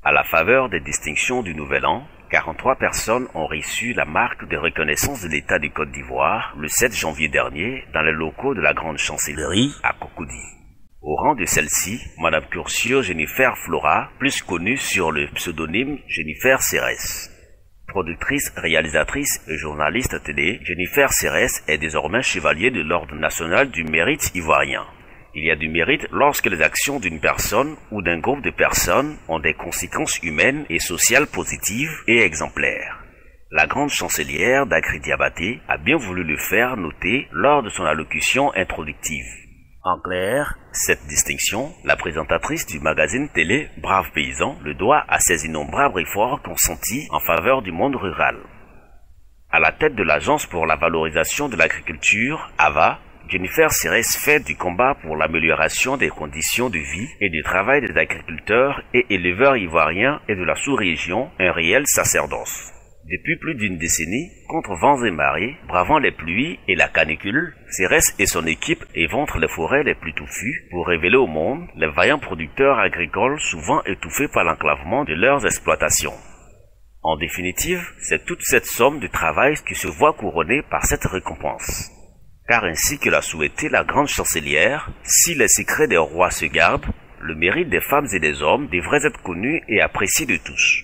À la faveur des distinctions du Nouvel An, 43 personnes ont reçu la marque de reconnaissance de l'État du Côte d'Ivoire le 7 janvier dernier dans les locaux de la Grande Chancellerie à Cocody. Au rang de celle-ci, Madame Curcio Jennifer Flora, plus connue sur le pseudonyme Jennifer Cérès. Productrice, réalisatrice et journaliste télé, Jennifer Cérès est désormais chevalier de l'Ordre national du mérite ivoirien. Il y a du mérite lorsque les actions d'une personne ou d'un groupe de personnes ont des conséquences humaines et sociales positives et exemplaires. La grande chancelière d'Agri Diabaté a bien voulu le faire noter lors de son allocution introductive. En clair, cette distinction, la présentatrice du magazine télé Brave Paysan le doit à ses innombrables efforts consentis en faveur du monde rural. À la tête de l'Agence pour la valorisation de l'agriculture, AVA, Jennifer Cérès fait du combat pour l'amélioration des conditions de vie et du travail des agriculteurs et éleveurs ivoiriens et de la sous-région un réel sacerdoce. Depuis plus d'une décennie, contre vents et marées, bravant les pluies et la canicule, Cérès et son équipe éventrent les forêts les plus touffues pour révéler au monde les vaillants producteurs agricoles souvent étouffés par l'enclavement de leurs exploitations. En définitive, c'est toute cette somme de travail qui se voit couronnée par cette récompense. Car ainsi que l'a souhaité la grande chancelière, si les secrets des rois se gardent, le mérite des femmes et des hommes devrait être connu et apprécié de tous.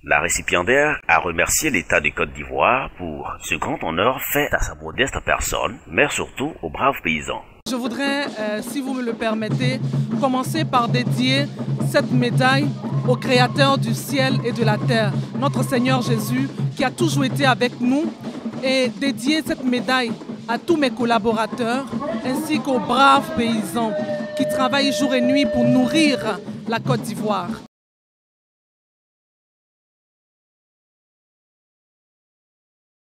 La récipiendaire a remercié l'État du Côte d'Ivoire pour ce grand honneur fait à sa modeste personne, mais surtout aux braves paysans. Je voudrais, si vous me le permettez, commencer par dédier cette médaille au Créateur du ciel et de la terre, notre Seigneur Jésus, qui a toujours été avec nous, et dédier cette médaille à tous mes collaborateurs ainsi qu'aux braves paysans qui travaillent jour et nuit pour nourrir la Côte d'Ivoire.